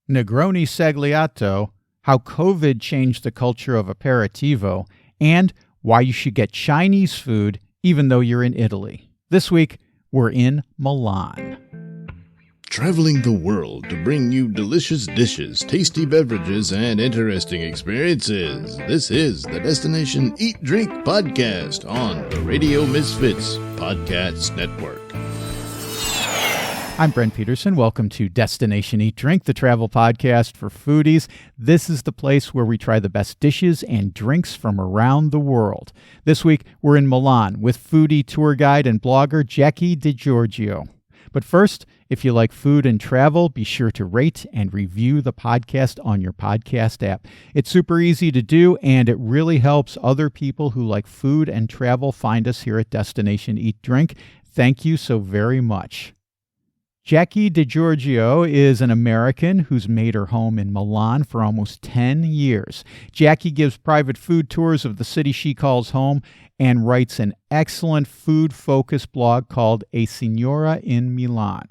Negroni Sbagliato, how COVID changed the culture of aperitivo, and why you should get Chinese food even though you're in Italy. This week, we're in Milan. Traveling the world to bring you delicious dishes, tasty beverages, and interesting experiences. This is the Destination Eat Drink Podcast on the Radio Misfits Podcast Network. I'm Brent Peterson. Welcome to Destination Eat Drink, the travel podcast for foodies. This is the place where we try the best dishes and drinks from around the world. This week, we're in Milan with foodie tour guide and blogger Jackie DeGiorgio. But first, if you like food and travel, be sure to rate and review the podcast on your podcast app. It's super easy to do, and it really helps other people who like food and travel find us here at Destination Eat Drink. Thank you so very much. Jackie DeGiorgio is an American who's made her home in Milan for almost 10 years. Jackie gives private food tours of the city she calls home and writes an excellent food-focused blog called A Signora in Milan.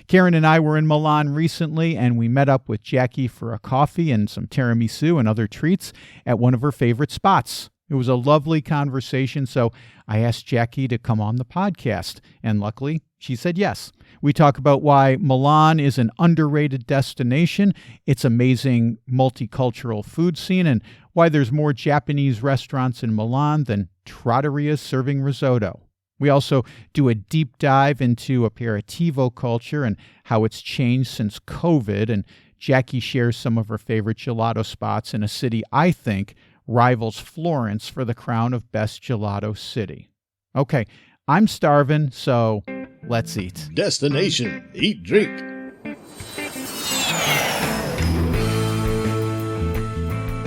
Karen and I were in Milan recently, and we met up with Jackie for a coffee and some tiramisu and other treats at one of her favorite spots. It was a lovely conversation, so I asked Jackie to come on the podcast, and luckily, she said yes. We talk about why Milan is an underrated destination, its amazing multicultural food scene, and why there's more Japanese restaurants in Milan than trattorias serving risotto. We also do a deep dive into aperitivo culture and how it's changed since COVID, and Jackie shares some of her favorite gelato spots in a city I think rivals Florence for the crown of best gelato city. Okay, I'm starving, so let's eat. Destination Eat Drink.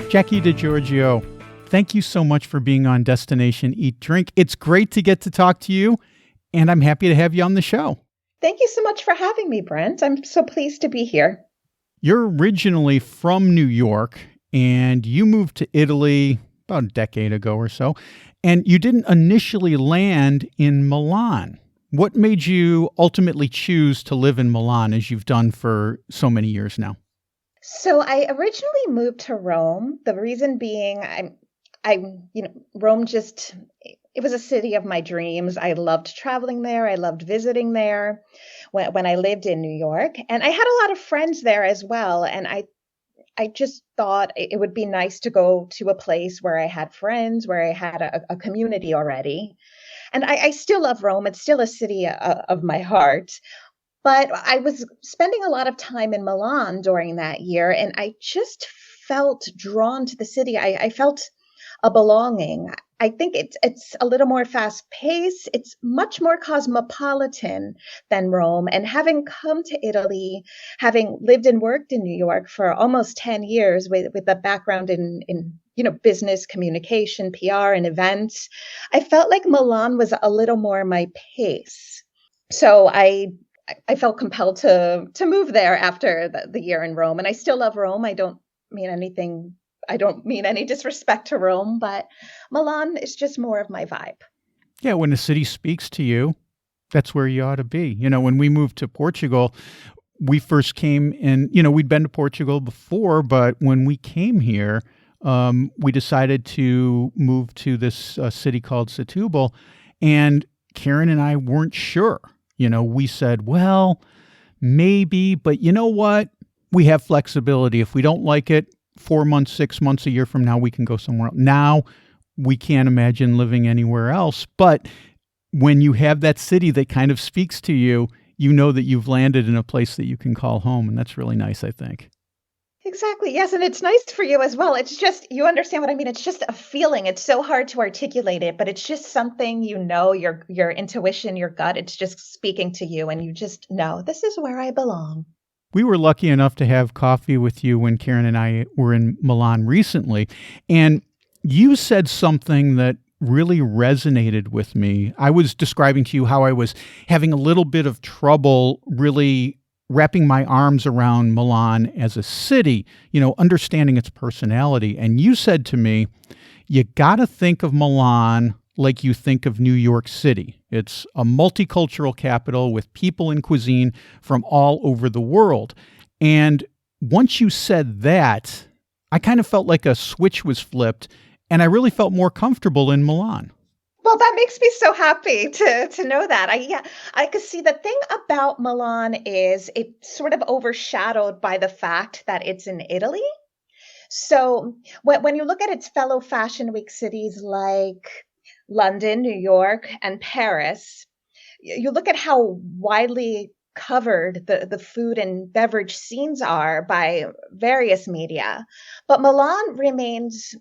Jackie DeGiorgio, thank you so much for being on Destination Eat Drink. It's great to get to talk to you, and I'm happy to have you on the show. Thank you so much for having me, Brent. I'm so pleased to be here. You're originally from New York, and you moved to Italy about a decade ago or so, and you didn't initially land in Milan. What made you ultimately choose to live in Milan as you've done for so many years now? So I originally moved to Rome. The reason being, Rome it was a city of my dreams. I loved traveling there. I loved visiting there when I lived in New York. And I had a lot of friends there as well. And I just thought it would be nice to go to a place where I had friends, where I had a community already. And I still love Rome. It's still a city of my heart. But I was spending a lot of time in Milan during that year, and I just felt drawn to the city. I felt a belonging. I think it's a little more fast-paced. It's much more cosmopolitan than Rome. And having come to Italy, having lived and worked in New York for almost 10 years with a background in business communication, PR, and events, I felt like Milan was a little more my pace. So I felt compelled to move there after the year in Rome. And I still love Rome. I don't mean any disrespect to Rome, but Milan is just more of my vibe. Yeah, when a city speaks to you, that's where you ought to be. When we moved to Portugal, we first came in, we'd been to Portugal before, but when we came here, we decided to move to this city called Setúbal, and Karen and I weren't sure. We said, well, maybe, but you know what? We have flexibility. If we don't like it, 4 months, 6 months, a year from now, we can go somewhere else. Now, we can't imagine living anywhere else. But when you have that city that kind of speaks to you, you know that you've landed in a place that you can call home. And that's really nice, I think. Exactly. Yes. And it's nice for you as well. It's just, you understand what I mean? It's just a feeling. It's so hard to articulate it, but it's just something, your intuition, your gut, it's just speaking to you. And you just know this is where I belong. We were lucky enough to have coffee with you when Karen and I were in Milan recently. And you said something that really resonated with me. I was describing to you how I was having a little bit of trouble really wrapping my arms around Milan as a city, understanding its personality. And you said to me, you got to think of Milan like you think of New York City. It's a multicultural capital with people and cuisine from all over the world. And once you said that, I kind of felt like a switch was flipped, and I really felt more comfortable in Milan. Well, that makes me so happy to know that. I could see the thing about Milan is it's sort of overshadowed by the fact that it's in Italy. So when you look at its fellow Fashion Week cities like London, New York, and Paris, you look at how widely covered the food and beverage scenes are by various media. But Milan remains,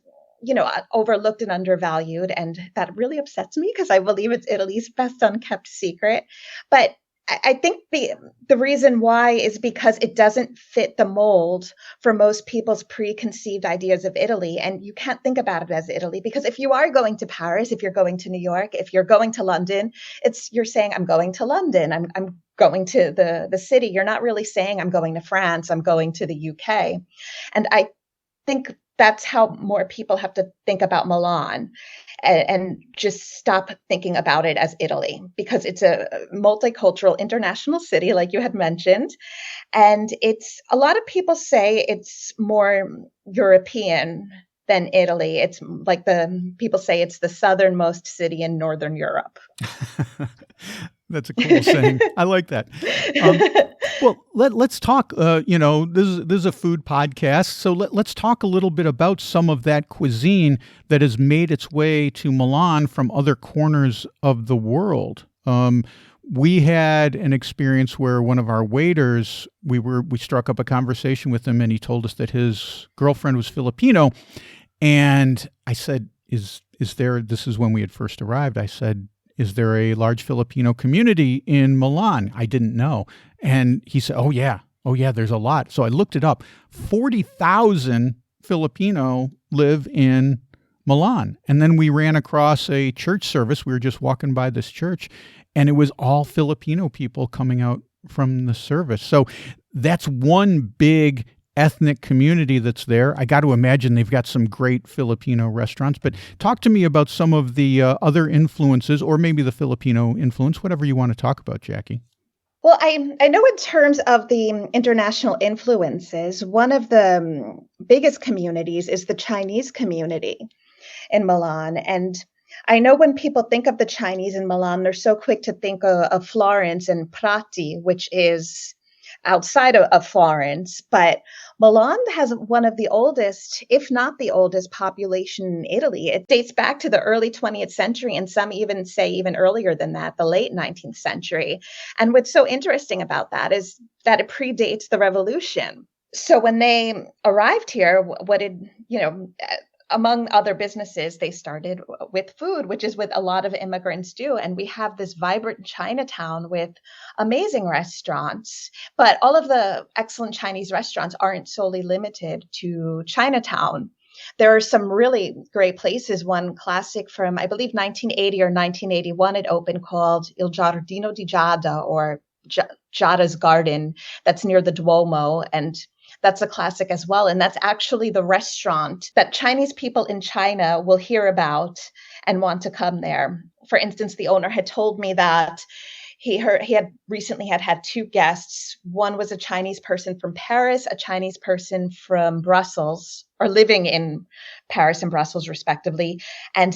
overlooked and undervalued. And that really upsets me because I believe it's Italy's best unkept secret. But I think the reason why is because it doesn't fit the mold for most people's preconceived ideas of Italy. And you can't think about it as Italy, because if you are going to Paris, if you're going to New York, if you're going to London, you're saying, I'm going to London, I'm going to the city. You're not really saying I'm going to France, I'm going to the UK. And I think that's how more people have to think about Milan, and just stop thinking about it as Italy, because it's a multicultural international city, like you had mentioned. And a lot of people say it's more European than Italy. It's like people say it's the southernmost city in Northern Europe. That's a cool saying. I like that. Well, let's talk, this is a food podcast. So let's talk a little bit about some of that cuisine that has made its way to Milan from other corners of the world. We had an experience where one of our waiters, we struck up a conversation with him, and he told us that his girlfriend was Filipino. And I said, is there, this is when we had first arrived, I said, is there a large Filipino community in Milan? I didn't know. And he said, oh yeah, there's a lot. So I looked it up. 40,000 Filipino live in Milan. And then we ran across a church service. We were just walking by this church, and it was all Filipino people coming out from the service. So that's one big ethnic community that's there. I got to imagine they've got some great Filipino restaurants. But talk to me about some of the other influences, or maybe the Filipino influence, whatever you want to talk about, Jackie. Well, I know in terms of the international influences, one of the biggest communities is the Chinese community in Milan. And I know when people think of the Chinese in Milan, they're so quick to think of Florence and Prati, which is outside of Florence. But Milan has one of the oldest, if not the oldest, population in Italy. It dates back to the early 20th century, and some even say even earlier than that, the late 19th century. And what's so interesting about that is that it predates the revolution. So when they arrived here, among other businesses, they started with food, which is what a lot of immigrants do. And we have this vibrant Chinatown with amazing restaurants. But all of the excellent Chinese restaurants aren't solely limited to Chinatown. There are some really great places. One classic from, I believe, 1980 or 1981, it opened, called Il Giardino di Giada, or Giada's Garden, that's near the Duomo. And that's a classic as well. And that's actually the restaurant that Chinese people in China will hear about and want to come there. For instance, the owner had told me that he had recently had two guests. One was a Chinese person from Paris, a Chinese person from Brussels, or living in Paris and Brussels, respectively. And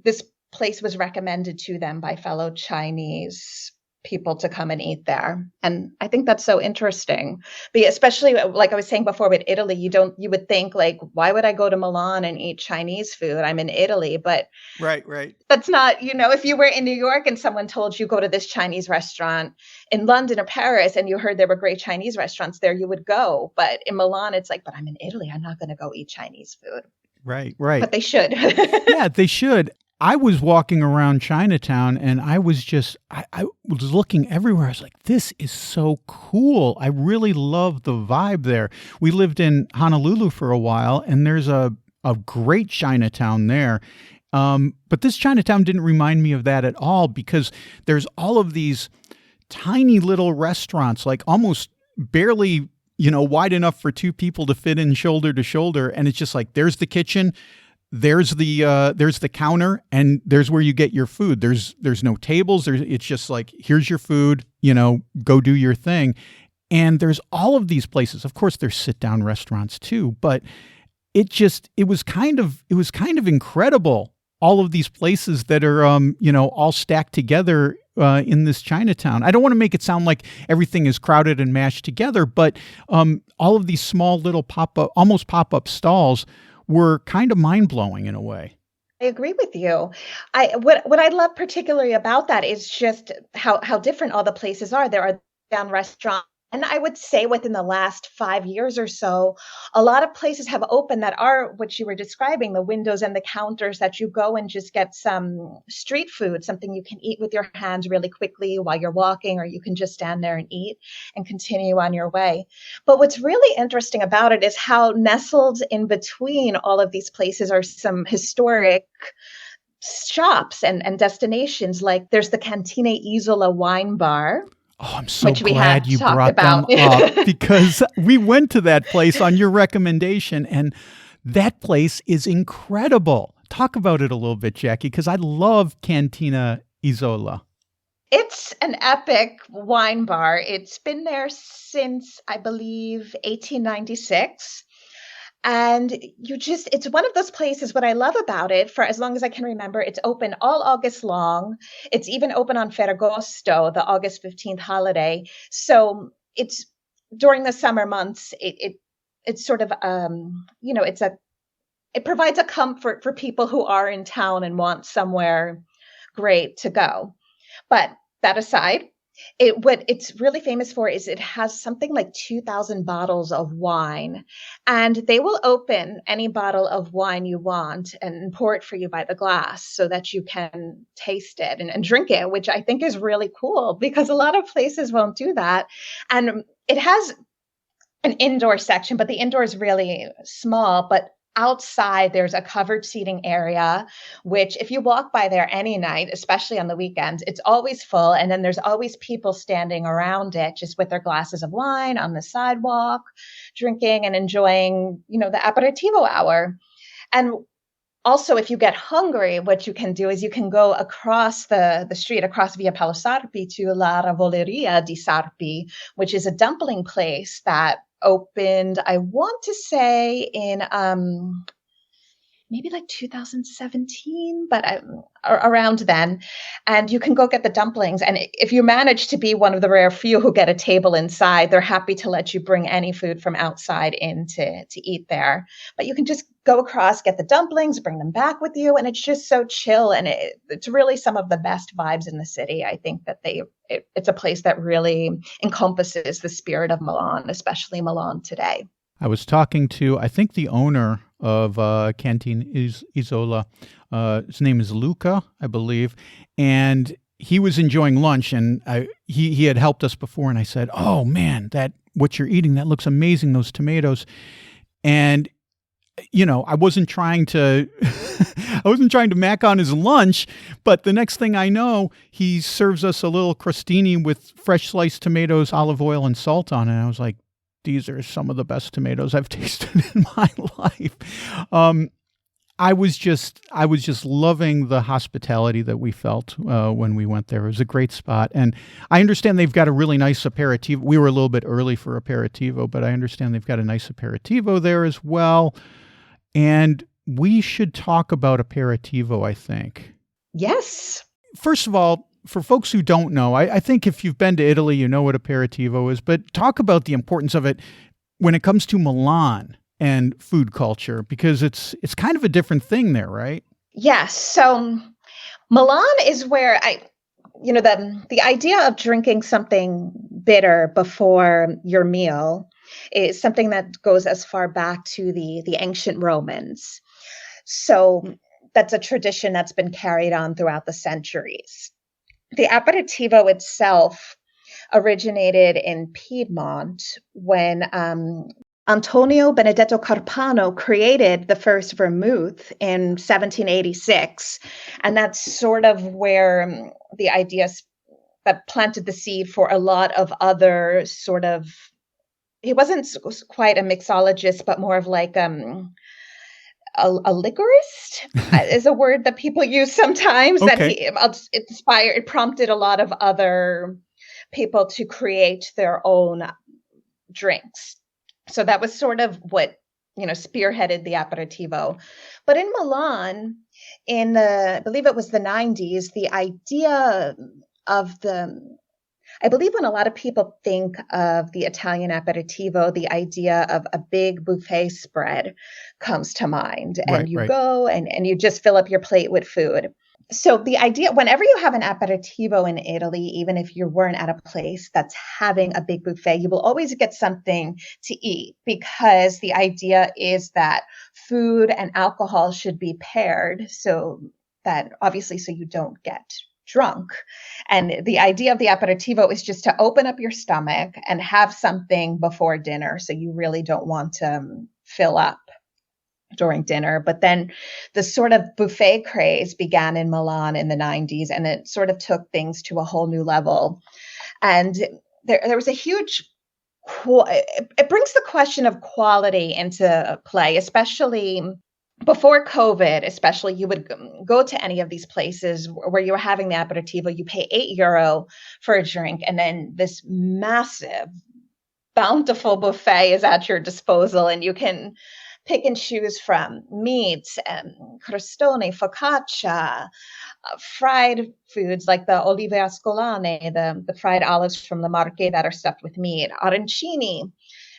this place was recommended to them by fellow Chinese people to come and eat there. And I think that's so interesting. But especially, like I was saying before, with Italy, you would think, like, why would I go to Milan and eat Chinese food? I'm in Italy. But right. That's not, if you were in New York and someone told you go to this Chinese restaurant in London or Paris and you heard there were great Chinese restaurants there, you would go. But in Milan, it's like, but I'm in Italy, I'm not going to go eat Chinese food. Right. But they should. Yeah, they should. I was walking around Chinatown, and I was I was looking everywhere. I was like, this is so cool. I really love the vibe there. We lived in Honolulu for a while, and there's a great Chinatown there. But this Chinatown didn't remind me of that at all, because there's all of these tiny little restaurants, like almost barely, wide enough for two people to fit in shoulder to shoulder. And it's just like, there's the kitchen. There's the counter, and there's where you get your food. There's no tables. It's just like, here's your food, go do your thing. And there's all of these places. Of course, there's sit-down restaurants too, but it was kind of incredible. All of these places that are, all stacked together in this Chinatown. I don't want to make it sound like everything is crowded and mashed together, but all of these small little almost pop-up stalls were kind of mind-blowing in a way. I agree with you. What I love particularly about that is just how different all the places are. There are down restaurants. And I would say within the last 5 years or so, a lot of places have opened that are what you were describing, the windows and the counters that you go and just get some street food, something you can eat with your hands really quickly while you're walking, or you can just stand there and eat and continue on your way. But what's really interesting about it is how nestled in between all of these places are some historic shops and destinations. Like there's the Cantina Isola wine bar. Oh, I'm so glad you brought them up because we went to that place on your recommendation, and that place is incredible. Talk about it a little bit, Jackie, because I love Cantina Isola. It's an epic wine bar. It's been there since, I believe, 1896. And it's one of those places, what I love about it, for as long as I can remember, it's open all August long. It's even open on Ferragosto, the August 15th holiday. So it's during the summer months, it's sort of, it provides a comfort for people who are in town and want somewhere great to go. But that aside, what it's really famous for is it has something like 2,000 bottles of wine, and they will open any bottle of wine you want and pour it for you by the glass so that you can taste it and drink it, which I think is really cool because a lot of places won't do that. And it has an indoor section, but the indoor is really small. But outside, there's a covered seating area, which if you walk by there any night, especially on the weekends, it's always full. And then there's always people standing around it just with their glasses of wine on the sidewalk, drinking and enjoying, the aperitivo hour. And also, if you get hungry, what you can do is you can go across the street, across Via Paolo Sarpi to La Ravoleria di Sarpi, which is a dumpling place that opened, I want to say in maybe like 2017, but around then. And you can go get the dumplings. And if you manage to be one of the rare few who get a table inside, they're happy to let you bring any food from outside in to eat there. But you can just go across, get the dumplings, bring them back with you. And it's just so chill. And it's really some of the best vibes in the city. I think that it's a place that really encompasses the spirit of Milan, especially Milan today. I was talking to, I think, the owner of Cantina Isola. His name is Luca, I believe. And he was enjoying lunch, and he had helped us before. And I said, "Oh, man, what you're eating, that looks amazing, those tomatoes." And, I wasn't trying to mac on his lunch, but the next thing I know, he serves us a little crostini with fresh sliced tomatoes, olive oil, and salt on it. And I was like, these are some of the best tomatoes I've tasted in my life. I was just loving the hospitality that we felt when we went there. It was a great spot. And I understand they've got a really nice aperitivo. We were a little bit early for aperitivo, but I understand they've got a nice aperitivo there as well. And we should talk about aperitivo, I think. Yes. First of all, for folks who don't know, I think if you've been to Italy, you know what aperitivo is, but talk about the importance of it when it comes to Milan and food culture, because it's kind of a different thing there, right? Yes. So Milan is where the idea of drinking something bitter before your meal is something that goes as far back to the ancient Romans. So that's a tradition that's been carried on throughout the centuries. The aperitivo itself originated in Piedmont when Antonio Benedetto Carpano created the first vermouth in 1786. And that's sort of where the ideas that planted the seed for a lot of other sort of, he wasn't quite a mixologist, but more of like a liquorist is a word that people use sometimes. Okay. That it prompted a lot of other people to create their own drinks. So that was sort of what, spearheaded the aperitivo. But in Milan, I believe it was the 90s, the idea of I believe when a lot of people think of the Italian aperitivo, the idea of a big buffet spread comes to mind. And you Right. go and you just fill up your plate with food. So the idea, whenever you have an aperitivo in Italy, even if you weren't at a place that's having a big buffet, you will always get something to eat, because the idea is that food and alcohol should be paired, so that obviously so you don't get drunk. And the idea of the aperitivo is just to open up your stomach and have something before dinner, so you really don't want to fill up during dinner. But then the sort of buffet craze began in Milan in the 90s, and it sort of took things to a whole new level. And there was a huge, it brings the question of quality into play, especially before COVID. Especially, you would go to any of these places where you were having the aperitivo, you pay €8 for a drink, and then this massive, bountiful buffet is at your disposal, and you can pick and choose from meats and crostone, focaccia, fried foods like the olive ascolane, the fried olives from the Marche that are stuffed with meat, arancini,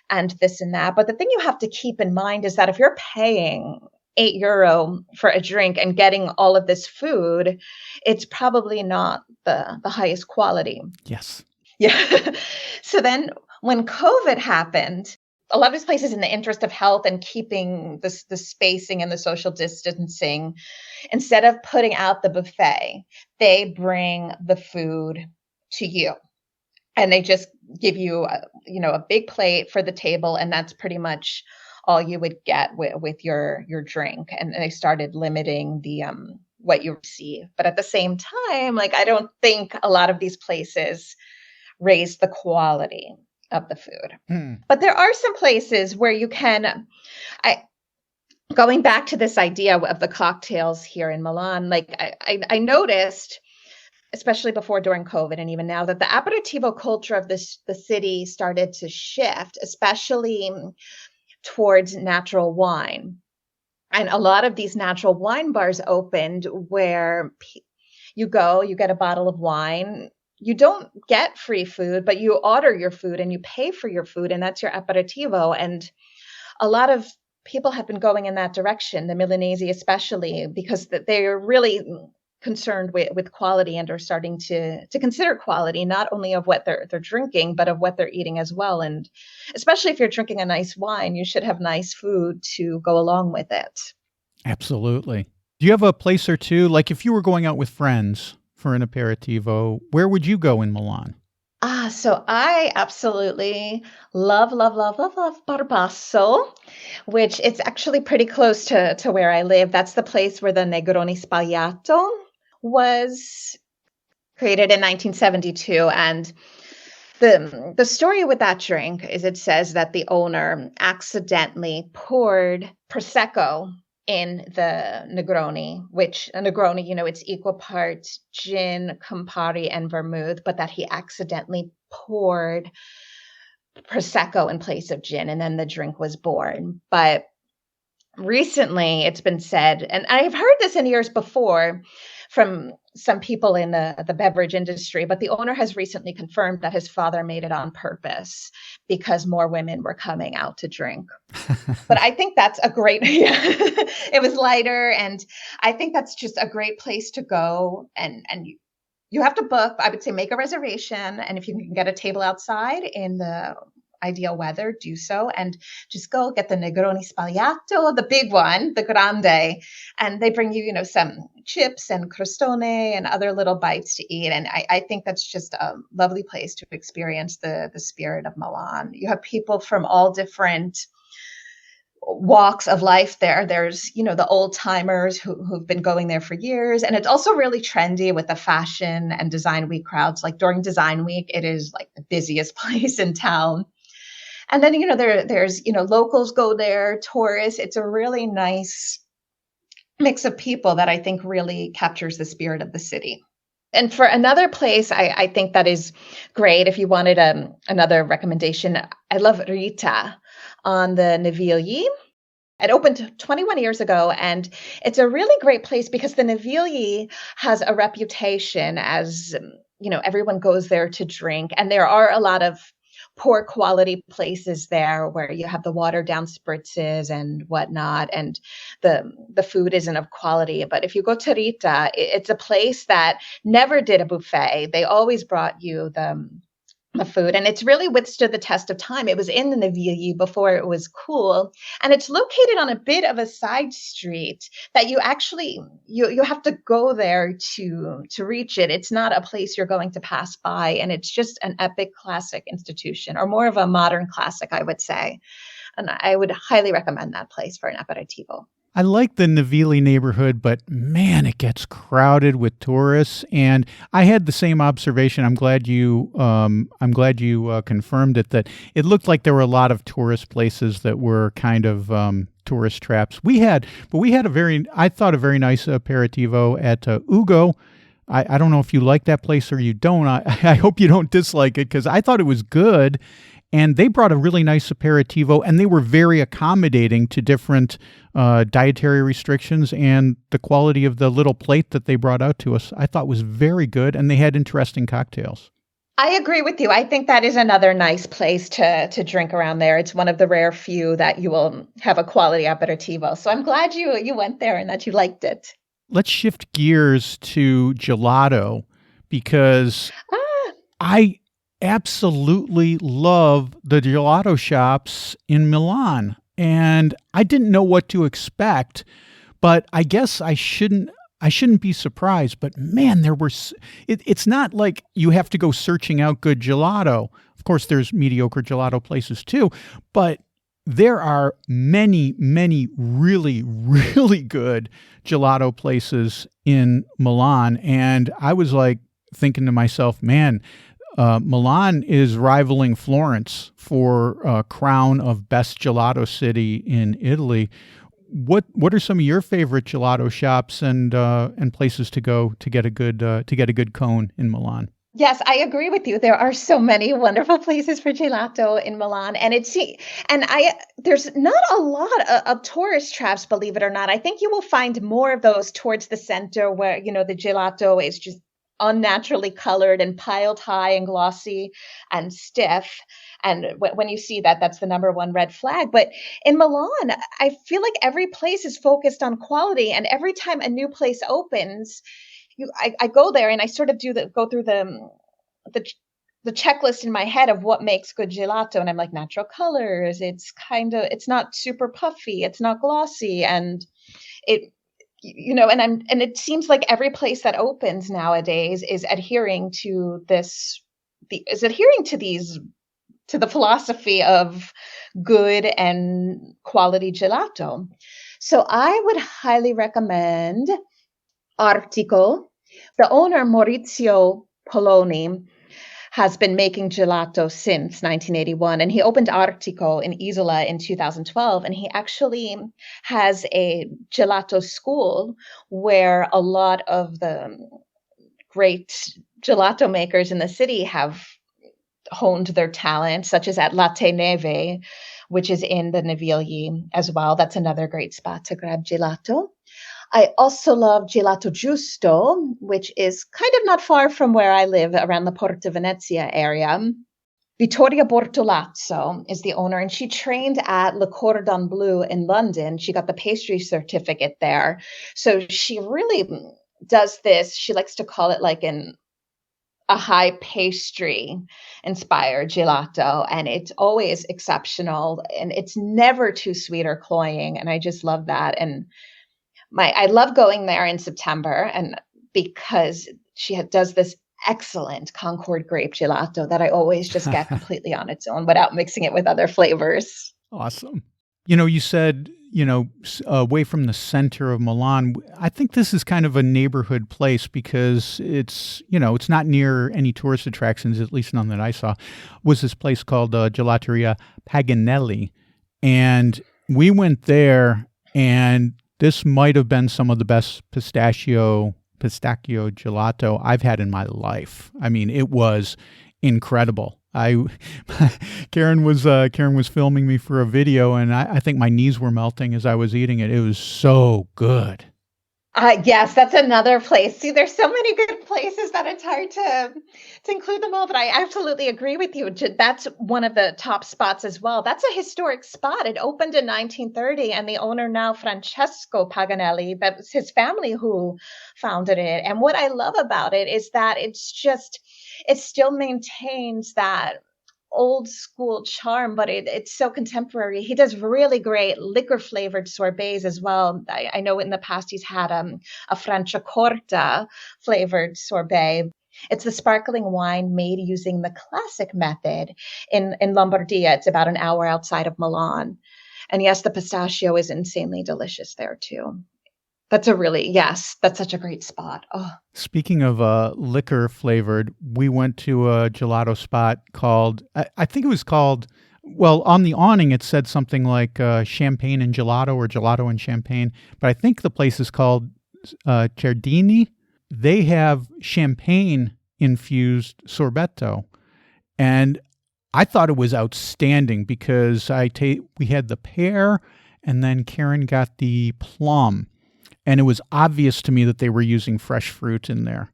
and this and that. But the thing you have to keep in mind is that if you're paying €8 for a drink and getting all of this food, it's probably not the highest quality. Yes. Yeah. So then when COVID happened, a lot of these places, in the interest of health and keeping the spacing and the social distancing, instead of putting out the buffet, they bring the food to you. And they just give you a big plate for the table, and that's pretty much all you would get with your drink. And they started limiting the what you receive. But at the same time, I don't think a lot of these places raise the quality of the food. But there are some places where you can, going back to this idea of the cocktails here in Milan, I noticed, especially during COVID and even now, that the aperitivo culture of the city started to shift, especially towards natural wine. And a lot of these natural wine bars opened where you go, you get a bottle of wine. You don't get free food, but you order your food and you pay for your food, and that's your aperitivo. And a lot of people have been going in that direction, the Milanese especially, because they're really concerned with quality and are starting to consider quality, not only of what they're drinking, but of what they're eating as well. And especially if you're drinking a nice wine, you should have nice food to go along with it. Absolutely. Do you have a place or two, like if you were going out with friends for an aperitivo, where would you go in Milan? So I absolutely love Barbasso, which it's actually pretty close to where I live. That's the place where the Negroni Sbagliato was created in 1972. And the story with that drink is, it says that the owner accidentally poured Prosecco in the Negroni, which a Negroni, it's equal parts gin, Campari, and vermouth, but that he accidentally poured Prosecco in place of gin, and then the drink was born. But recently it's been said, and I've heard this in years before from some people in the beverage industry, but the owner has recently confirmed that his father made it on purpose because more women were coming out to drink. But I think that's a great, it was lighter. And I think that's just a great place to go. And you have to book. I would say make a reservation. And if you can get a table outside in the ideal weather, do so, and just go get the Negroni Sbagliato, the big one, the grande, and they bring you, some chips and crostone and other little bites to eat. And I think that's just a lovely place to experience the spirit of Milan. You have people from all different walks of life there. There's, the old timers who've been going there for years. And it's also really trendy with the fashion and design week crowds. Like during design week, it is like the busiest place in town. And then, there's, locals go there, tourists. It's a really nice mix of people that I think really captures the spirit of the city. And for another place, I think that is great. If you wanted another recommendation, I love Rita on the Navigli. It opened 21 years ago, and it's a really great place because the Navigli has a reputation as, everyone goes there to drink, and there are a lot of poor quality places there where you have the watered down spritzes and whatnot, and the food isn't of quality. But if you go to Rita, it's a place that never did a buffet. They always brought you the food, and it's really withstood the test of time. It was in the Navigli before it was cool, and it's located on a bit of a side street that you actually you have to go there to reach it. It's not a place you're going to pass by, and it's just an epic classic institution, or more of a modern classic, I would say. And I would highly recommend that place for an aperitivo. I like the Navigli neighborhood, but man, it gets crowded with tourists. And I had the same observation. I'm glad you confirmed it. That it looked like there were a lot of tourist places that were kind of tourist traps. We had a very nice aperitivo at Ugo. I don't know if you like that place or you don't. I hope you don't dislike it, because I thought it was good. And they brought a really nice aperitivo, and they were very accommodating to different dietary restrictions, and the quality of the little plate that they brought out to us, I thought was very good, and they had interesting cocktails. I agree with you. I think that is another nice place to drink around there. It's one of the rare few that you will have a quality aperitivo. So I'm glad you went there and that you liked it. Let's shift gears to gelato, because I absolutely love the gelato shops in Milan. And I didn't know what to expect, but I guess I shouldn't be surprised. But man, it's not like you have to go searching out good gelato. Of course, there's mediocre gelato places too, but there are many, many really, really good gelato places in Milan. And I was like thinking to myself, man, Milan is rivaling Florence for crown of best gelato city in Italy. What are some of your favorite gelato shops and places to go to get a good cone in Milan? Yes, I agree with you. There are so many wonderful places for gelato in Milan, and there's not a lot of tourist traps, believe it or not. I think you will find more of those towards the center, where the gelato is just unnaturally colored and piled high and glossy and stiff. And when you see that, that's the number one red flag. But in Milan, I feel like every place is focused on quality. And every time a new place opens, I go there and I sort of go through the checklist in my head of what makes good gelato. And I'm like, natural colors. It's not super puffy. It's not glossy. And and it seems like every place that opens nowadays is adhering to the philosophy of good and quality gelato. So I would highly recommend Artico. The owner, Maurizio Poloni, has been making gelato since 1981, and he opened Artico in Isola in 2012, and he actually has a gelato school where a lot of the great gelato makers in the city have honed their talent, such as at Latte Neve, which is in the Navigli as well. That's another great spot to grab gelato. I also love Gelato Giusto, which is kind of not far from where I live, around the Porta Venezia area. Vittoria Bortolazzo is the owner, and she trained at Le Cordon Bleu in London. She got the pastry certificate there. So she really does this. She likes to call it like a high pastry inspired gelato, and it's always exceptional, and it's never too sweet or cloying. And I just love that. And I love going there in September, and because she does this excellent Concord grape gelato that I always just get completely on its own without mixing it with other flavors. Awesome. You said, away from the center of Milan. I think this is kind of a neighborhood place because it's not near any tourist attractions, at least none that I saw. Was this place called Gelateria Paganelli. And we went there, and this might have been some of the best pistachio pistachio gelato I've had in my life. I mean, it was incredible. Karen was filming me for a video, and I think my knees were melting as I was eating it. It was so good. Yes, that's another place. See, there's so many good places that it's hard to include them all, but I absolutely agree with you. That's one of the top spots as well. That's a historic spot. It opened in 1930, and the owner now, Francesco Paganelli, that was his family who founded it. And what I love about it is that it still maintains that old school charm, but it's so contemporary. He does really great liquor flavored sorbets as well. I know in the past he's had a Franciacorta flavored sorbet. It's the sparkling wine made using the classic method in Lombardia. It's about an hour outside of Milan. And yes, the pistachio is insanely delicious there too. That's such a great spot. Oh. Speaking of liquor flavored, we went to a gelato spot called, I think it was called, well, on the awning it said something like champagne and gelato or gelato and champagne, but I think the place is called Cerdini. They have champagne infused sorbetto, and I thought it was outstanding because we had the pear, and then Karen got the plum. And it was obvious to me that they were using fresh fruit in there.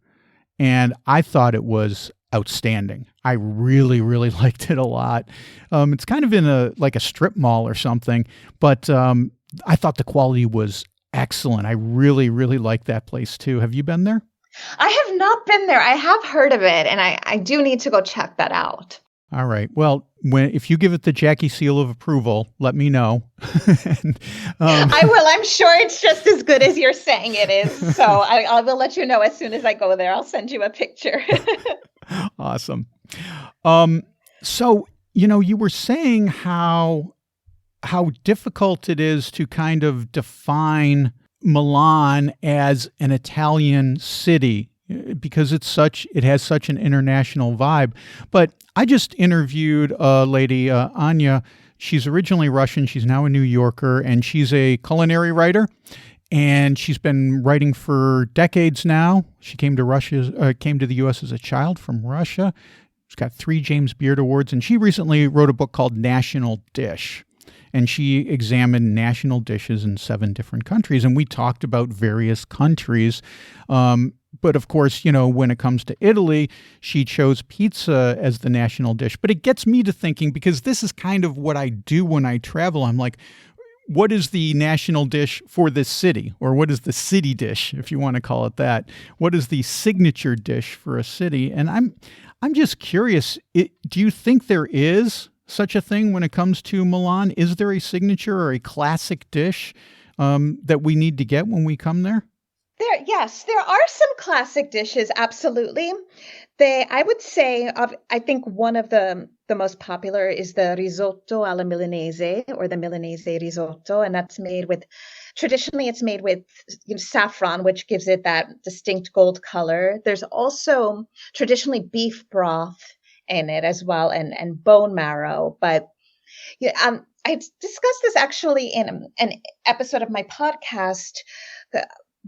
And I thought it was outstanding. I really, really liked it a lot. It's kind of in a strip mall or something, but I thought the quality was excellent. I really, really liked that place too. Have you been there? I have not been there. I have heard of it, and I do need to go check that out. All right. Well, if you give it the Jackie seal of approval, let me know. And, I will. I'm sure it's just as good as you're saying it is. So I will let you know as soon as I go there. I'll send you a picture. Awesome. So, you were saying how difficult it is to kind of define Milan as an Italian city, because it has such an international vibe. But I just interviewed a lady, Anya. She's originally Russian. She's now a New Yorker, and she's a culinary writer. And she's been writing for decades now. She came to the U.S. as a child from Russia. She's got 3 James Beard Awards, and she recently wrote a book called National Dish. And she examined national dishes in 7 different countries. And we talked about various countries. But of course, when it comes to Italy, she chose pizza as the national dish. But it gets me to thinking, because this is kind of what I do when I travel. I'm like, what is the national dish for this city? Or what is the city dish, if you want to call it that? What is the signature dish for a city? And I'm just curious, do you think there is such a thing when it comes to Milan? Is there a signature or a classic dish that we need to get when we come there? Yes, there are some classic dishes, absolutely. I would say, I think one of the most popular is the risotto alla Milanese, or the Milanese risotto, and traditionally it's made with saffron, which gives it that distinct gold color. There's also traditionally beef broth in it as well, and bone marrow. But I discussed this actually in an episode of my podcast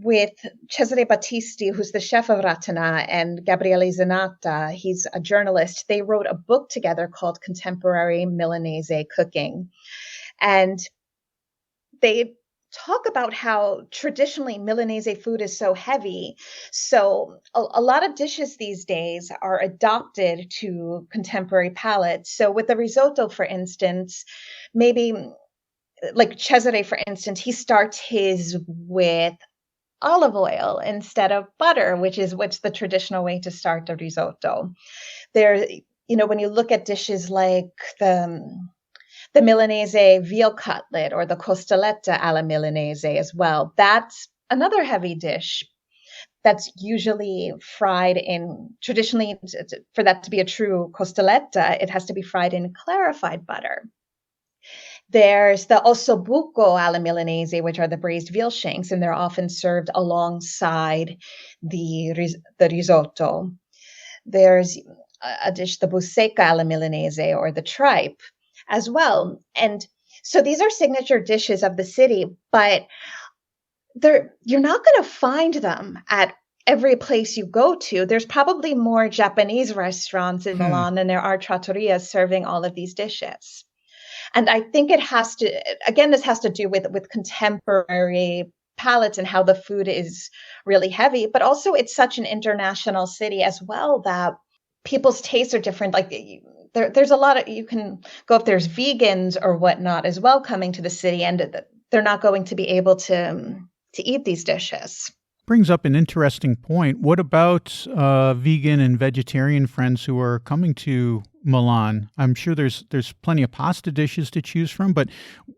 with Cesare Battisti, who's the chef of Ratana, and Gabriele Zanata. He's a journalist. They wrote a book together called Contemporary Milanese Cooking. And they talk about how traditionally Milanese food is so heavy. So a lot of dishes these days are adopted to contemporary palates. So with the risotto, for instance, maybe like Cesare, for instance, he starts his with olive oil instead of butter, which is the traditional way to start a risotto. There, when you look at dishes like the Milanese veal cutlet or the costoletta alla Milanese as well, that's another heavy dish that's usually fried in, traditionally, for that to be a true costoletta, it has to be fried in clarified butter. There's the ossobuco alla Milanese, which are the braised veal shanks, and they're often served alongside the risotto. There's a dish, the busecca alla Milanese, or the tripe as well. And so these are signature dishes of the city, but you're not going to find them at every place you go to, there's probably more Japanese restaurants in Milan than there are trattorias serving all of these dishes. And I think it has to, again, this has to do with contemporary palates and how the food is really heavy, but also it's such an international city as well that people's tastes are different. Like there's a lot of, you can go if there's vegans or whatnot as well coming to the city, and they're not going to be able to eat these dishes. Brings up an interesting point. What about vegan and vegetarian friends who are coming to Milan? I'm sure there's plenty of pasta dishes to choose from, but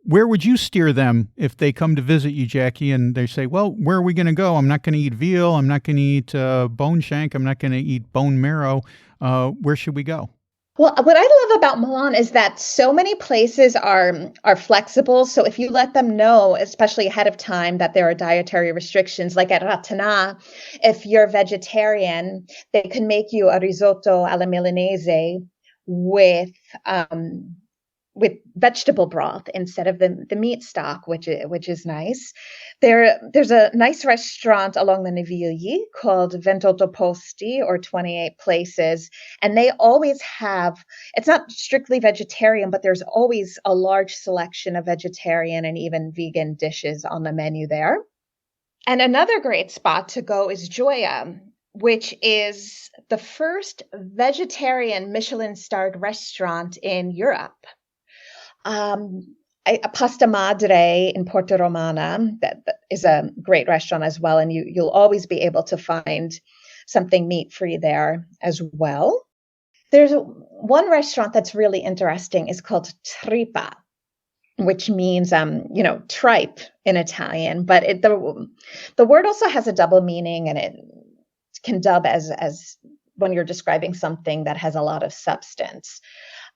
where would you steer them if they come to visit you, Jackie, and they say, well, where are we going to go? I'm not going to eat veal. I'm not going to eat bone shank. I'm not going to eat bone marrow. Where should we go? Well, what I love about Milan is that so many places are flexible. So if you let them know, especially ahead of time, that there are dietary restrictions, like at Ratana, if you're vegetarian, they can make you a risotto alla Milanese with vegetable broth instead of the meat stock, which is nice. There's a nice restaurant along the Navigli called 28 Posti, or 28 Places, and they always have, it's not strictly vegetarian, but there's always a large selection of vegetarian and even vegan dishes on the menu there. And another great spot to go is Gioia, which is the first vegetarian Michelin-starred restaurant in Europe. A Pasta Madre in Porta Romana, that is a great restaurant as well, and you'll always be able to find something meat-free there as well. There's one restaurant that's really interesting. It's called Tripa, which means tripe in Italian, but the word also has a double meaning, and it can dub as when you're describing something that has a lot of substance.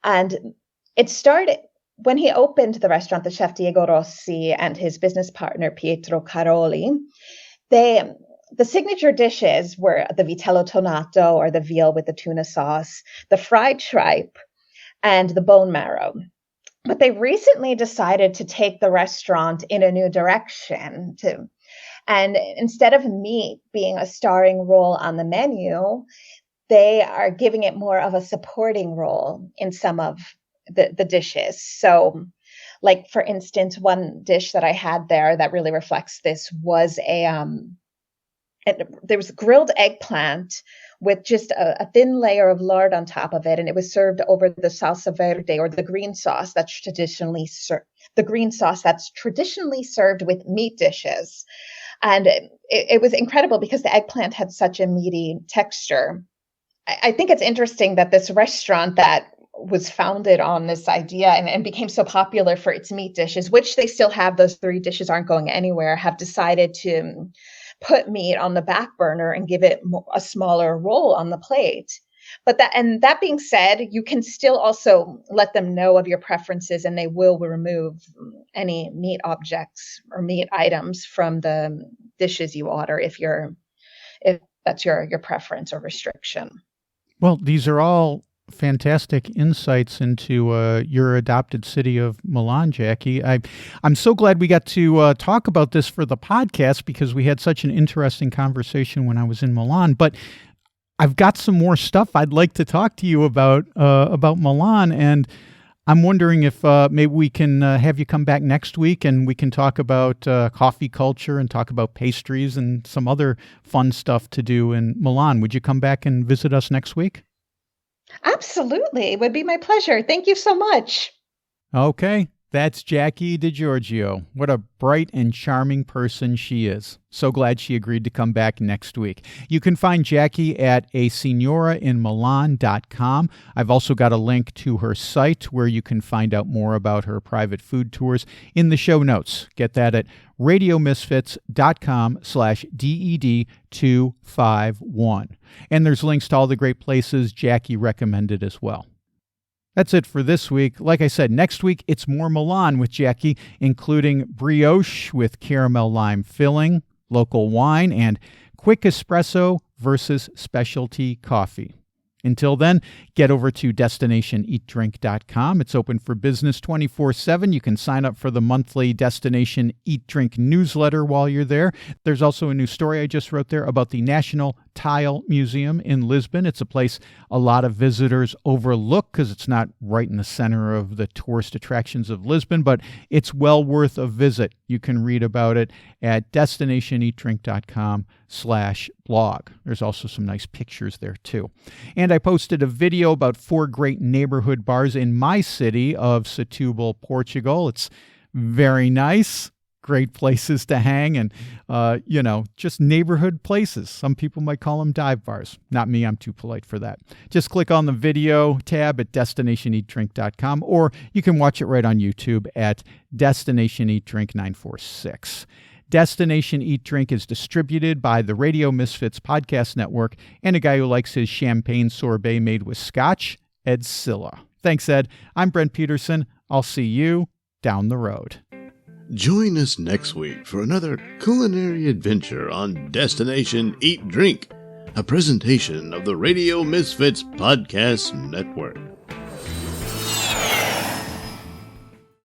And it started when he opened the restaurant, the chef Diego Rossi and his business partner Pietro Caroli. The signature dishes were the vitello tonato, or the veal with the tuna sauce, the fried tripe, and the bone marrow. But they recently decided to take the restaurant in a new direction and instead of meat being a starring role on the menu, they are giving it more of a supporting role in some of the dishes. So, like, for instance, one dish that I had there that really reflects this was there was grilled eggplant with just a thin layer of lard on top of it, and it was served over the salsa verde, or the green sauce that's traditionally served with meat dishes. And it was incredible because the eggplant had such a meaty texture. I think it's interesting that this restaurant that was founded on this idea and became so popular for its meat dishes, which they still have, those 3 dishes aren't going anywhere, have decided to put meat on the back burner and give it a smaller role on the plate. But that being said, you can still also let them know of your preferences, and they will remove any meat objects or meat items from the dishes you order if that's your preference or restriction. Well, these are all fantastic insights into your adopted city of Milan, Jackie. I'm so glad we got to talk about this for the podcast, because we had such an interesting conversation when I was in Milan. But I've got some more stuff I'd like to talk to you about Milan, and I'm wondering if maybe we can have you come back next week and we can talk about coffee culture and talk about pastries and some other fun stuff to do in Milan. Would you come back and visit us next week? Absolutely. It would be my pleasure. Thank you so much. Okay. That's Jackie DeGiorgio. What a bright and charming person she is. So glad she agreed to come back next week. You can find Jackie at asignorainmilan.com. I've also got a link to her site where you can find out more about her private food tours in the show notes. Get that at radiomisfits.com/DED251. And there's links to all the great places Jackie recommended as well. That's it for this week. Like I said, next week it's more Milan with Jackie, including brioche with caramel lime filling, local wine, and quick espresso versus specialty coffee. Until then, get over to destinationeatdrink.com. It's open for business 24/7. You can sign up for the monthly Destination Eat Drink newsletter while you're there. There's also a new story I just wrote there about the National Tile Museum in Lisbon. It's a place a lot of visitors overlook because it's not right in the center of the tourist attractions of Lisbon, but it's well worth a visit. You can read about it at destinationeatdrink.com/blog. There's also some nice pictures there too. And I posted a video about 4 great neighborhood bars in my city of Setúbal, Portugal. It's very nice. Great places to hang and, just neighborhood places. Some people might call them dive bars. Not me, I'm too polite for that. Just click on the video tab at destinationeatdrink.com, or you can watch it right on YouTube at Destination Eat Drink 946. Destination Eat Drink is distributed by the Radio Misfits Podcast Network and a guy who likes his champagne sorbet made with scotch, Ed Silla. Thanks, Ed. I'm Brent Peterson. I'll see you down the road. Join us next week for another culinary adventure on Destination Eat Drink, a presentation of the Radio Misfits Podcast Network.